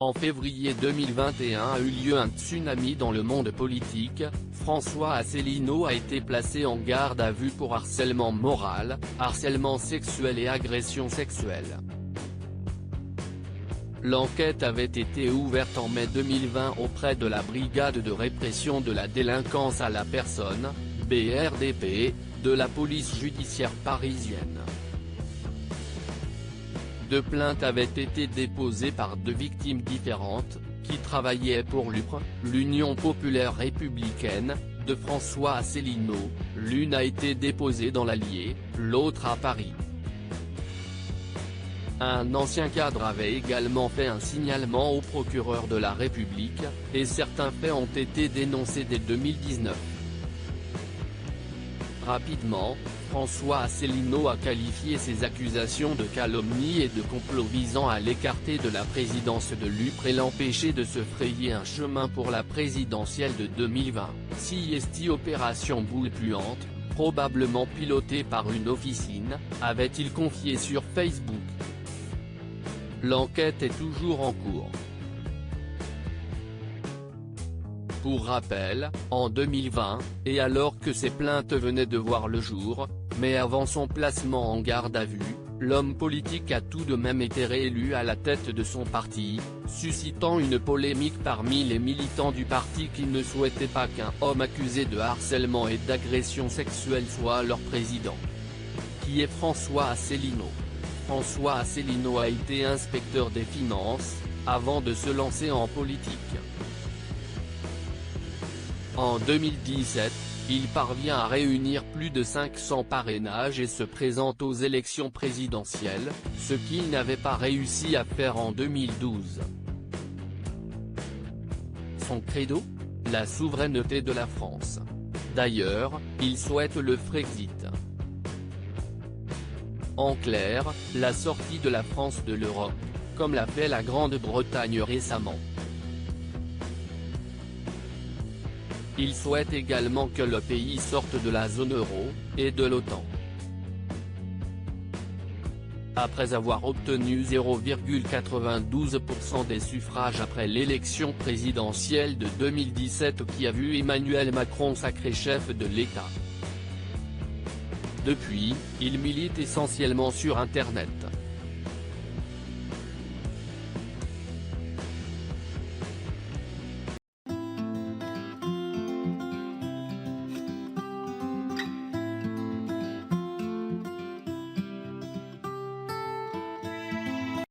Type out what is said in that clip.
En février 2021 a eu lieu un tsunami dans le monde politique. François Asselineau a été placé en garde à vue pour harcèlement moral, harcèlement sexuel et agression sexuelle. L'enquête avait été ouverte en mai 2020 auprès de la Brigade de répression de la délinquance à la personne, BRDP, de la police judiciaire parisienne. Deux plaintes avaient été déposées par deux victimes différentes, qui travaillaient pour l'UPR, l'Union populaire républicaine, de François Asselineau. L'une a été déposée dans l'Allier, l'autre à Paris. Un ancien cadre avait également fait un signalement au procureur de la République, et certains faits ont été dénoncés dès 2019. Rapidement, François Asselineau a qualifié ces accusations de calomnie et de complot visant à l'écarter de la présidence de l'UPR et l'empêcher de se frayer un chemin pour la présidentielle de 2020. CST Opération Boule Puante, probablement pilotée par une officine, avait-il confié sur Facebook. L'enquête est toujours en cours. Pour rappel, en 2020, et alors que ces plaintes venaient de voir le jour, mais avant son placement en garde à vue, l'homme politique a tout de même été réélu à la tête de son parti, suscitant une polémique parmi les militants du parti qui ne souhaitaient pas qu'un homme accusé de harcèlement et d'agression sexuelle soit leur président. Qui est François Asselineau? François Asselineau a été inspecteur des finances, avant de se lancer en politique. En 2017, il parvient à réunir plus de 500 parrainages et se présente aux élections présidentielles, ce qu'il n'avait pas réussi à faire en 2012. Son credo? La souveraineté de la France. D'ailleurs, il souhaite le Frexit. En clair, la sortie de la France de l'Europe, comme l'a fait la Grande-Bretagne récemment. Il souhaite également que le pays sorte de la zone euro, et de l'OTAN. Après avoir obtenu 0,92% des suffrages après l'élection présidentielle de 2017 qui a vu Emmanuel Macron sacré chef de l'État. Depuis, il milite essentiellement sur Internet.